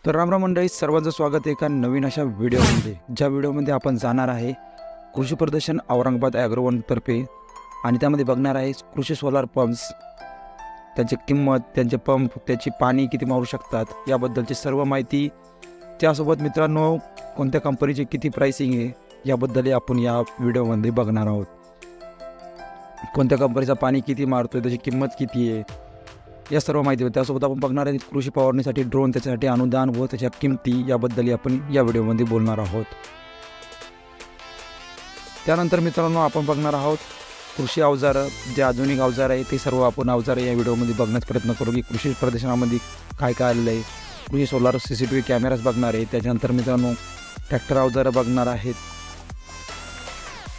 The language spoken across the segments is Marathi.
तर रामराम मंडळी, सर्वांचं स्वागत आहे एका नवीन अशा व्हिडिओमध्ये, ज्या व्हिडिओमध्ये आपण जाणार आहे कृषी प्रदर्शन औरंगाबाद ॲग्रोवन तर्फे आणि त्यामध्ये बघणार आहे कृषी सोलार पंप्स, त्यांची किंमत, त्यांचे पंप, त्याची पाणी किती मारू शकतात याबद्दलची सर्व माहिती, त्यासोबत मित्रांनो कोणत्या कंपनीची किती प्राइसिंग आहे याबद्दल आपण या व्हिडिओमध्ये बघणार आहोत। कोणत्या कंपनीचा पाणी किती मारतोय, त्याची किंमत किती आहे, या सर्व माहिती होती। त्यासोबत आपण बघणार आहे कृषी फवारणीसाठी ड्रोन, त्याच्यासाठी अनुदान व त्याच्या किमती याबद्दल आपण या व्हिडिओमध्ये बोलणार आहोत। त्यानंतर मित्रांनो आपण बघणार आहोत कृषी अवजारं, जे आधुनिक अवजार आहे ते सर्व आपण अवजारं या व्हिडिओमध्ये बघण्याचा प्रयत्न करू की कृषी प्रदर्शनामध्ये काय काय आलेलं आहे। कृषी सोलार CCTV कॅमेराज बघणार आहे, त्याच्यानंतर मित्रांनो ट्रॅक्टर अवजारं बघणार आहेत,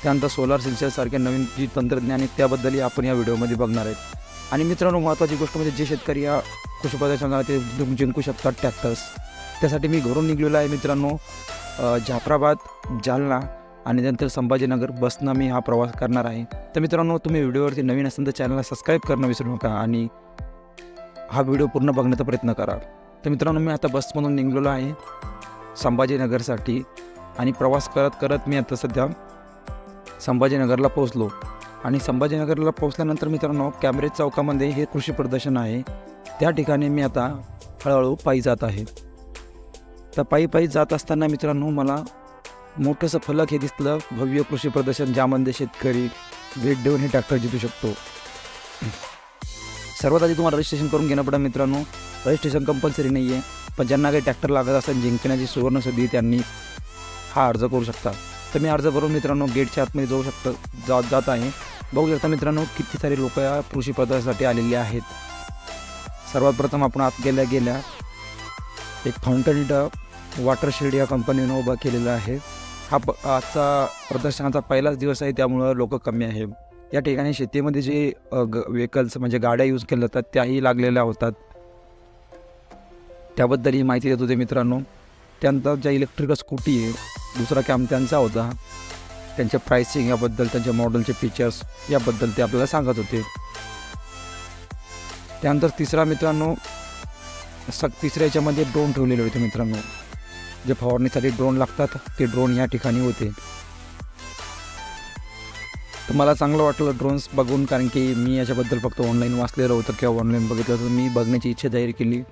त्यानंतर सोलार सेन्सरसारख्या नवीन जी तंत्रज्ञान आहे त्याबद्दलही आपण या व्हिडिओमध्ये बघणार आहेत। आणि मित्रांनो महत्त्वाची गोष्ट म्हणजे जे शेतकरी या कृषी प्रदर्शनाला ते जिंकू शकतात ट्रॅक्टर्स, त्यासाठी मी घरून निघलेलो आहे मित्रांनो। जाफराबाद, जालना आणि नंतर संभाजीनगर बसनं मी हा प्रवास करणार आहे। तर मित्रांनो तुम्ही व्हिडिओवरती नवीन असेल तर चॅनलला सबस्क्राईब करणं विसरू नका आणि हा व्हिडिओ पूर्ण बघण्याचा प्रयत्न करा। तर मित्रांनो मी आता बसमधून निघलेलो आहे संभाजीनगरसाठी आणि प्रवास करत करत मी आता सध्या संभाजीनगरला पोहोचलो आणि संभाजीनगरला पोहोचल्यानंतर मित्रांनो कॅम्ब्रिज चौकामध्ये हे कृषी प्रदर्शन आहे, त्या ठिकाणी मी आता हळूहळू पायी जात आहे। तर पायी जात असताना मित्रांनो मला मोठंसं फलक हे दिसलं, भव्य कृषी प्रदर्शन, ज्यामध्ये शेतकरी भेट देऊन हे ट्रॅक्टर जितू शकतो। सर्वात आधी तुम्हाला रजिस्ट्रेशन करून घेणं पडेल मित्रांनो। रजिस्ट्रेशन कंपल्सरी नाही आहे, पण ज्यांना काही ट्रॅक्टर लागत असेल जिंकण्याची सुवर्ण संधी त्यांनी हा अर्ज करू शकता। तर मी अर्ज करून मित्रांनो गेटच्या आतमध्ये जात आहे। बघू शकता मित्रांनो किती सारे लोक या कृषी प्रदर्शनासाठी आलेले आहेत। सर्वात प्रथम आपण आत गेल्या एक फाउंटन वॉटर शेड या कंपनीनं उभा केलेला आहे। हा आजचा प्रदर्शनाचा पहिलाच दिवस आहे, त्यामुळं लोक कमी आहे। या ठिकाणी शेतीमध्ये जे व्हेकल्स म्हणजे गाड्या यूज केल्या जातात त्याही लागलेल्या होतात, त्याबद्दल ही माहिती देत होते मित्रांनो। त्यानंतर ज्या इलेक्ट्रिकल स्कूटी आहे दुसरा कॅम्प त्यांचा होता, त्यांच्या प्राइसिंग याबद्दल, त्यांच्या मॉडेलचे फीचर्स याबद्दल ते आपल्याला सांगत होते। त्यानंतर तिसरा मित्रांनो तिसऱ्या याच्यामध्ये ड्रोन ठेवलेले होते मित्रांनो, जे फवारणीसाठी ड्रोन लागतात ते ड्रोन या ठिकाणी होते। तर मला चांगलं वाटलं ड्रोन्स बघून, कारण की मी याच्याबद्दल फक्त ऑनलाईन वाचलेलं होतं किंवा ऑनलाईन बघितलं होतं। मी बघण्याची इच्छा जाहीर केली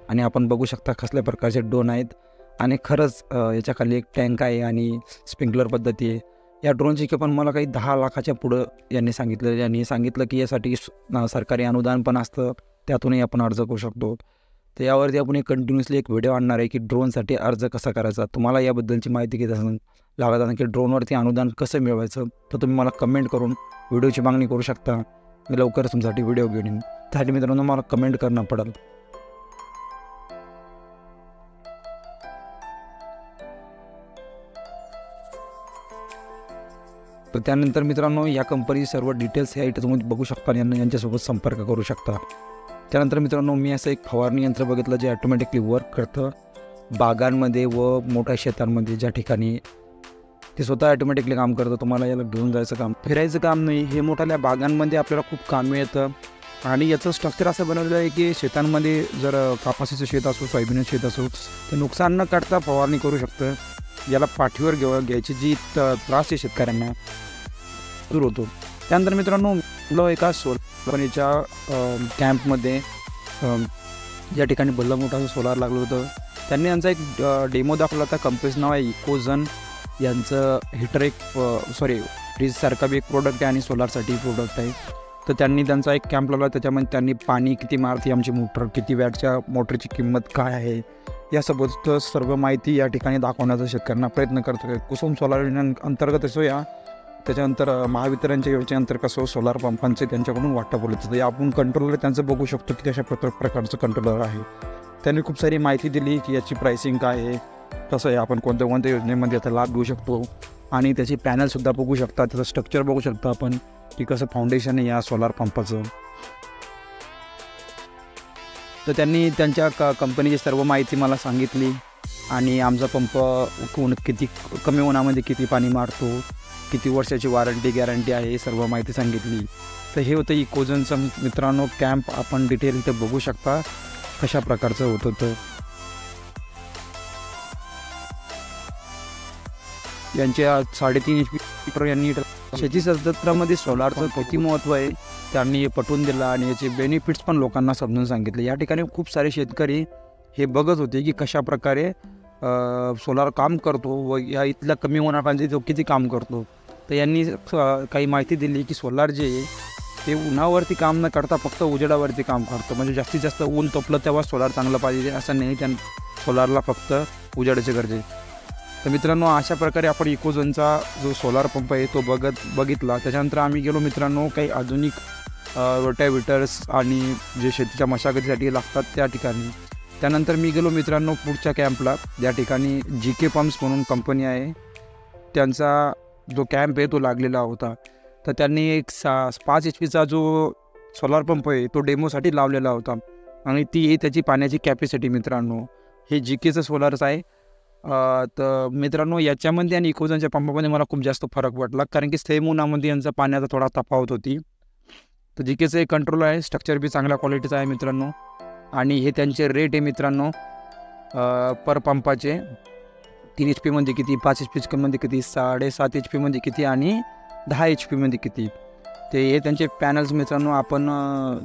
आणि आपण बघू शकता कसल्या प्रकारचे ड्रोन आहेत आणि खरंच याच्याखाली एक टँक आहे आणि स्प्रिंकलर पद्धती आहे। या ड्रोनची किंमत मला काही 10 लाखाच्या पुढं यांनी सांगितलं की यासाठी सरकारी अनुदान पण असतं, त्यातूनही आपण अर्ज करू शकतो। तर यावरती आपण कंटिन्युअसली एक व्हिडिओ आणणार आहे की ड्रोनसाठी अर्ज कसा करायचा। तुम्हाला याबद्दलची माहिती घेत लागत असेल की ड्रोनवरती अनुदान कसं मिळवायचं, तर तुम्ही मला कमेंट करून व्हिडिओची मागणी करू शकता। मी लवकरच तुमच्यासाठी व्हिडिओ घेऊन येईन, त्यासाठी मित्रांनो मला कमेंट करणं पडेल। तर त्यानंतर मित्रांनो या कंपनी सर्व डिटेल्स या तुम्ही बघू शकता आणि यांच्यासोबत संपर्क करू शकता। त्यानंतर मित्रांनो मी असं एक फवारणी यंत्र बघितलं जे ऑटोमॅटिकली वर्क करतं बागांमध्ये व मोठ्या शेतांमध्ये, ज्या ठिकाणी ते स्वतः ऑटोमॅटिकली काम करतं। तुम्हाला याला घेऊन जायचं काम, फिरायचं काम नाही। हे मोठ्या बागांमध्ये आपल्याला खूप काम येतं आणि याचं स्ट्रक्चर असं बनवलेलं आहे की शेतांमध्ये जर कापसाचं शेत असो, सोयाबीनचं शेत असो, तर नुकसान न करता फवारणी करू शकतं। याला पाठीवर घ्यायची जी त्रास आहे शेतकऱ्यांना दूर होतो। त्यानंतर मित्रांनो एका सोलारच्या कॅम्पमध्ये ज्या ठिकाणी भलं मोठा सोलार लागलं होतं, त्यांनी यांचा एक डेमो दाखवला होता। कंपनीचं नाव आहे इकोझन, यांचं हीटर फ्रीजसारखा बी एक प्रोडक्ट आहे आणि सोलारसाठी प्रोडक्ट आहे। तर त्यांनी त्यांचा एक कॅम्प लावला, त्याच्यामध्ये त्यांनी पाणी किती मारते आमची मोटर, किती वॅटच्या मोटरची किंमत काय आहे, यासोबत सर्व माहिती या ठिकाणी दाखवण्याचा शेतकऱ्यांना प्रयत्न करतो। कुसुम सोलार अंतर्गत असो या त्याच्यानंतर महावितरणच्या योजनेअंतर्गत असो सोलार पंपांचे त्यांच्याकडून वाटप होलं जातं। आपण कंट्रोलर त्यांचं बघू शकतो की कशा प्रकारचं कंट्रोलर आहे। त्यांनी खूप सारी माहिती दिली की याची प्राइसिंग काय आहे, कसं आहे, आपण कोणत्या योजनेमध्ये याचा लाभ घेऊ शकतो आणि त्याची पॅनलसुद्धा बघू शकता, त्याचं स्ट्रक्चर बघू शकता आपण की कसं फाउंडेशन आहे या सोलार पंपाचं। तर त्यांनी त्यांच्या कंपनीची सर्व माहिती मला सांगितली आणि आमचा पंप किती कमी उन्हामध्ये किती पाणी मारतो, किती वर्षाची वॉरंटी गॅरंटी आहे, हे सर्व माहिती सांगितली। तर हे होतं इकोझनचं मित्रांनो कॅम्प, आपण डिटेल इथे बघू शकता कशा प्रकारचं होतं। तर यांच्या 3.5 HP यांनी शेती क्षेत्रामध्ये सोलारचं किती महत्त्व आहे त्यांनी पटवून दिलं आणि याचे बेनिफिट्स पण लोकांना समजून सांगितले। या ठिकाणी खूप सारे शेतकरी हे बघत होते की कशाप्रकारे सोलार काम करतो व या इथल्या कमी होणाऱ्यांचे तो किती काम करतो। तर यांनी काही माहिती दिली की सोलार जे आहे ते उन्हावरती काम न करता फक्त उजेडावरती काम करतं, म्हणजे जास्तीत जास्त ऊन तपलं तेव्हा सोलार चांगलं पाहिजे असं नाही, त्या सोलारला फक्त उजेडाची गरज आहे। तर मित्रांनो अशा प्रकारे आपण इकोझोनचा जो सोलार पंप आहे तो बघितला। त्याच्यानंतर आम्ही गेलो मित्रांनो काही आधुनिक रोटावेटर्स आणि जे शेतीच्या मशागतीसाठी लागतात त्या ठिकाणी। त्यानंतर मी गेलो मित्रांनो पुढच्या कॅम्पला, ज्या ठिकाणी GK पंप्स म्हणून कंपनी आहे त्यांचा जो कॅम्प आहे तो लागलेला होता। तर त्यांनी एक 5 HPचा जो सोलार पंप आहे तो डेमोसाठी लावलेला होता आणि ती त्याची पाण्याची कॅपॅसिटी मित्रांनो हे GKचं सोलारचं आहे। तर मित्रांनो याच्यामध्ये आणि इकोझोनच्या पंपामध्ये मला खूप जास्त फरक वाटला, कारण की सेम उन्हामध्ये यांचा पाण्याचा थोडा तफावत होती। तर GKचं एक कंट्रोल आहे, स्ट्रक्चर बी चांगल्या क्वालिटीचं आहे मित्रांनो आणि हे त्यांचे रेट आहे मित्रांनो पर पंपाचे 3 HP मध्ये किती, 5 HP मध्ये किती, 7.5 HP मध्ये किती आणि 10 HP मध्ये किती। ते हे त्यांचे पॅनल्स मित्रांनो आपण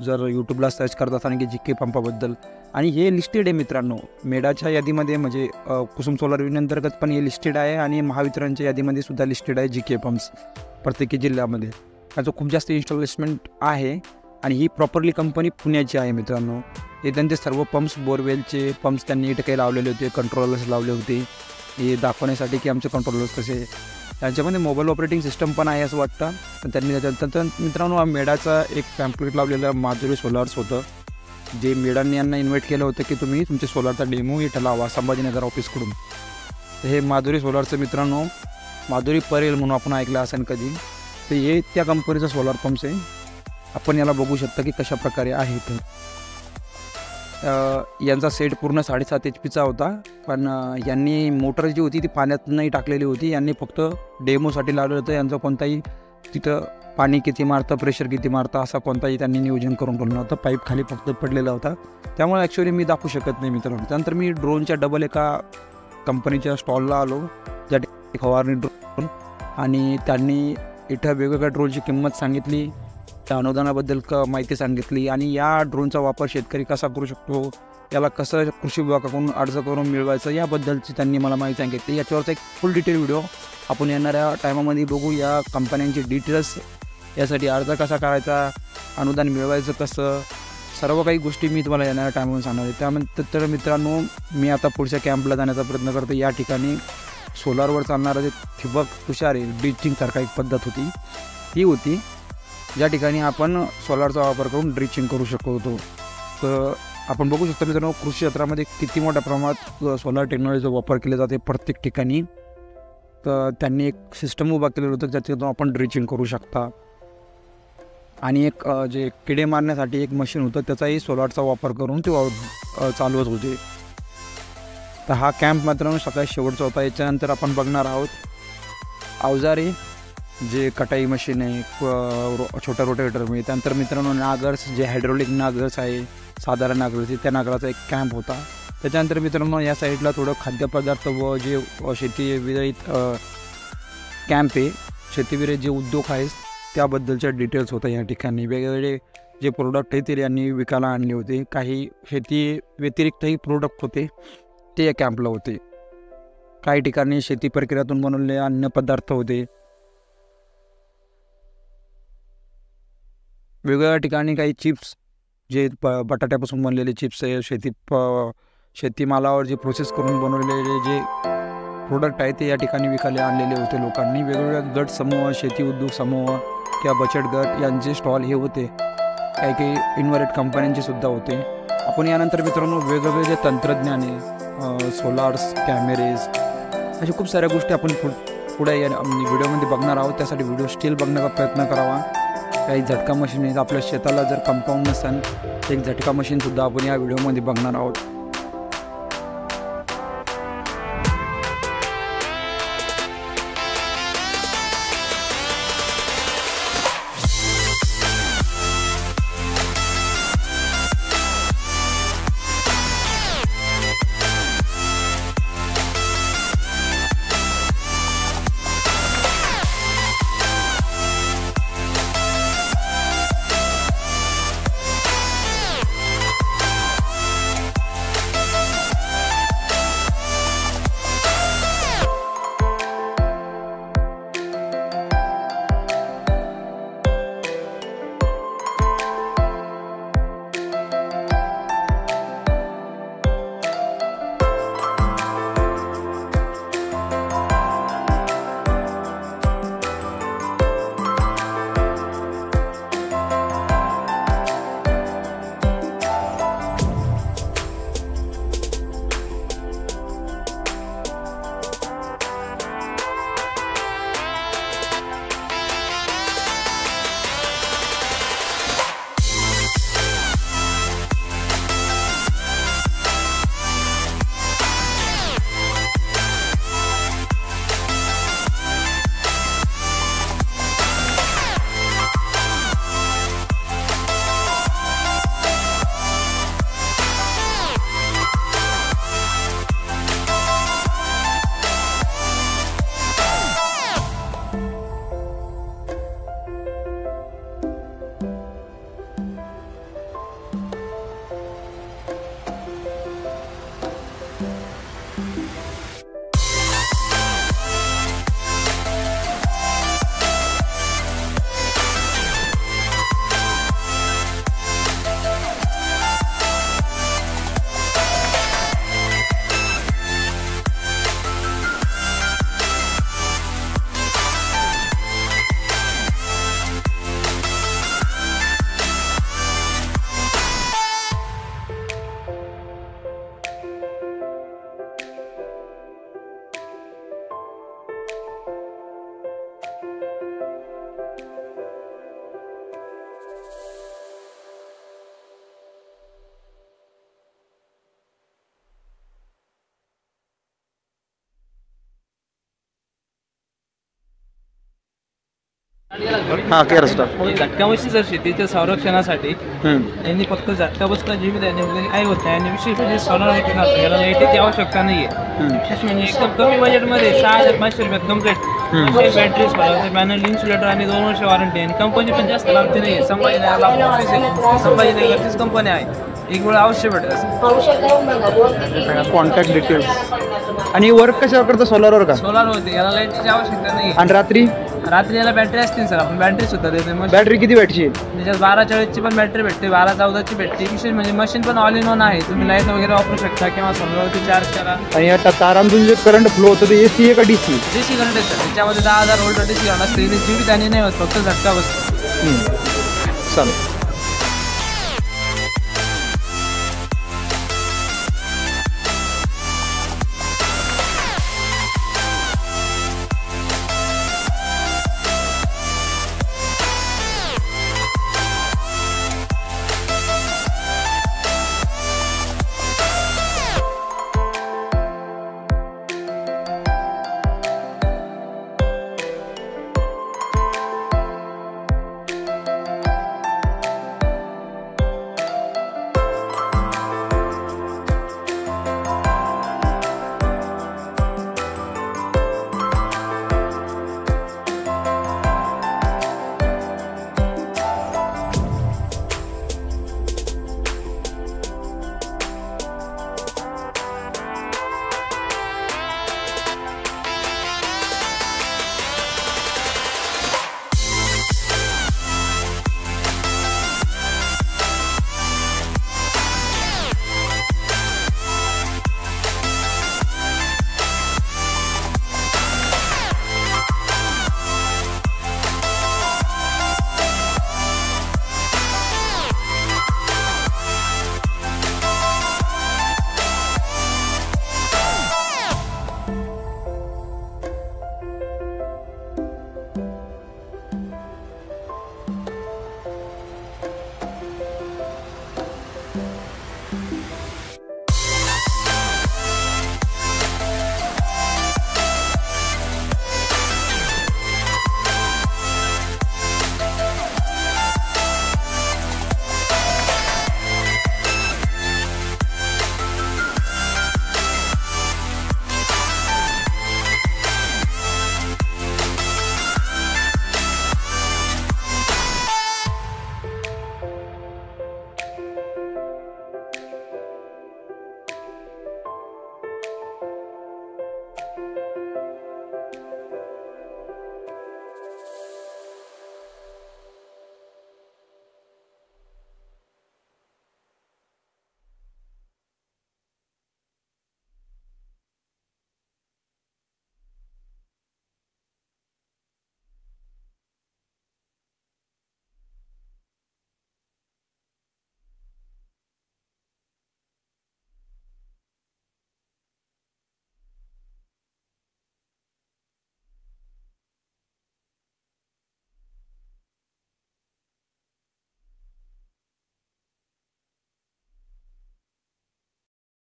जर यूट्यूबला सर्च करत असाल की GK पंपाबद्दल, आणि हे लिस्टेड आहे मित्रांनो मेडाच्या यादीमध्ये, म्हणजे कुसुम सोलार युनियनअंतर्गत पण हे लिस्टेड आहे आणि महावितरणच्या यादीमध्ये सुद्धा लिस्टेड आहे GK पंप्स प्रत्येक जिल्ह्यामध्ये। त्याचं खूप जास्त इन्स्टॉलेशमेंट आहे आणि ही प्रॉपरली कंपनी पुण्याची आहे मित्रांनो। हे त्यांचे सर्व पंप्स बोरवेलचे पंप्स त्यांनी इथे काही लावलेले होते, कंट्रोलर्स लावले होते हे दाखवण्यासाठी की आमचे कंट्रोलर्स कसे। त्यांच्यामध्ये मोबाईल ऑपरेटिंग सिस्टम पण आहे असं वाटतं। पण त्यांनी त्याच्यानंतर मित्रांनो मेडाचा एक पॅम्पलेट लावलेलं माधुरी सोलार्स होतं, जे मेडांनी यांना इन्व्हाइट केलं होतं की तुम्ही तुमचे सोलारचा डेमो इथं लावा संभाजीनगर ऑफिसकडून। तर हे माधुरी सोलारचं मित्रांनो माधुरी परेल म्हणून आपण ऐकलं असेल कधी, तर हे त्या कंपनीचा सोलार पंप्स आहे। आपण याला बघू शकता की कशा प्रकारे आहे। तर यांचा सेट पूर्ण 7.5 HPचा होता, पण यांनी मोटर जी होती ती पाण्यात नाही टाकलेली होती, यांनी फक्त डेमोसाठी लावलेलं होतं। यांचं कोणताही तिथं पाणी किती मारतं, प्रेशर किती मारतं असा कोणताही त्यांनी नियोजन करून ठेवलं नव्हतं, पाईप खाली फक्त पडलेला होता, त्यामुळे ॲक्च्युली मी दाखवू शकत नाही मित्रांनो। त्यानंतर मी ड्रोनच्या डबल एका कंपनीच्या स्टॉलला आलो, ज्या ठिकाणी फवारणी ड्रोन, आणि त्यांनी इथं वेगवेगळ्या ड्रोनची किंमत सांगितली, त्या अनुदानाबद्दल माहिती सांगितली आणि या ड्रोनचा वापर शेतकरी कसा करू शकतो, याला कसं कृषी विभागाकडून अर्ज करून मिळवायचं याबद्दलची त्यांनी मला माहिती सांगितली। याच्यावरचा एक फुल डिटेल व्हिडिओ आपण येणाऱ्या टायमामध्ये बघू। या कंपन्यांचे डिटेल्स, यासाठी अर्ज कसा करायचा, अनुदान मिळवायचं कसं, सर्व काही गोष्टी मी तुम्हाला येणाऱ्या टायमामध्ये सांगणार आहे। त्यानंतर मित्रांनो मी आता पुढच्या कॅम्पला जाण्याचा प्रयत्न करतो। या ठिकाणी सोलारवर चालणारं जे ठिबक तुषार ड्रिचिंगसारखा एक पद्धत होती, ती होती ज्या ठिकाणी आपण सोलारचा वापर करून ड्रिचिंग करू शकतो। तर आपण बघू शकतो मित्रांनो कृषी क्षेत्रामध्ये किती मोठ्या प्रमाणात सोलार टेक्नॉलॉजीचा वापर केला जाते प्रत्येक ठिकाणी। तर त्यांनी एक सिस्टम उभा केलेलं होतं ज्याच्यातून आपण ड्रिचिंग करू शकता, आणि एक जे किडे मारण्यासाठी एक मशीन होतं त्याचाही सोलारचा वापर करून ते चालवत होते। तर हा कॅम्प मित्रांनो सकाळी शेवटचा होता। याच्यानंतर आपण बघणार आहोत अवजारे, जे कटाई मशीन आहे, छोटा रोटावेटर मिळते। त्यानंतर मित्रांनो नागर्स, जे हायड्रोलिक नागर्स आहे, साधारण नागर्स आहे, त्या नागराचा एक कॅम्प होता। त्याच्यानंतर मित्रांनो या साईडला थोडं खाद्यपदार्थ व जे शेतीविरहित कॅम्प आहे, शेतीविरहित जे उद्योग आहेत त्याबद्दलच्या डिटेल्स होत्या। या ठिकाणी वेगवेगळे जे प्रोडक्ट आहे ते यांनी विकायला आणले होते, काही शेती व्यतिरिक्तही प्रोडक्ट होते ते या कॅम्पला होते। काही ठिकाणी शेती प्रक्रियातून बनवलेले अन्नपदार्थ होते, वेगवेगळ्या ठिकाणी काही चिप्स, जे बटाट्यापासून बनलेले चिप्स आहे, शेतीमालावर जे प्रोसेस करून बनवलेले जे प्रोडक्ट आहे ते या ठिकाणी विकायला आणलेले होते लोकांनी। वेगवेगळ्या गट समूह, शेती उद्योग समूह किंवा बचत गट यांचे स्टॉल हे होते, काही काही इन्व्हर्टेड कंपन्यांचे सुद्धा होते। आपण यानंतर मित्रांनो वेगवेगळे जे तंत्रज्ञान आहे, सोलार्स, कॅमेरेज, अशा खूप साऱ्या गोष्टी आपण पुढे या व्हिडिओमध्ये बघणार आहोत। त्यासाठी व्हिडिओ स्टिल बघण्याचा प्रयत्न करावा। काही झटका मशीन आहेत, आपल्या शेताला जर कंपाऊंड नसेल एक झटका मशीनसुद्धा आपण या व्हिडिओमध्ये बघणार आहोत। हां केअर स्टार. झटका मशीनचं शेतीच्या संरक्षणासाठी यांनी फक्त झटका बसला जीवित आहे काही होत नाही आणि विशेष म्हणजे सोलर लाईट नसतं, याला लाईटीची आवश्यकता नाही आहे. विशेष म्हणजे एकदम कमी बजेटमध्ये 6,500 रुपयात कम्प्लीट बॅटरी पॅनल इन्सुलेटर आणि 2 वर्ष वॉरंटी. आणि कंपनी पण जास्त लाभते नाही आहे. संभाजीनगरचीच कंपनी आहे, एक वेळ अवश्य भेटेल असं. कॉन्टॅक्ट डिटेल्स आणि वर्क कशावर करतं सोलरवर का? सोलार होते, याला लाईटची आवश्यकता नाही. आणि रात्री याला बॅटरी असतील सर, आपण बॅटरी सुद्धा देते. बॅटरी किती भेटची? त्याच्यात 12-40ची पण बॅटरी भेटते, 12-14ची भेटते. विशेष म्हणजे मशीन पण ऑल इन वन आहे, तुम्ही लाईट वगैरे वापरू शकता किंवा सोलरवरती चार्ज करा. आणि या तारांतून जे करंट फ्लो होतं ते AC आहे का DC? DC करंट आहे सर, त्याच्यामध्ये 10,000 व्होल्ट DC करंट असते. जीवित आणि नाही होत, फक्त झटका बसतो. चालेल.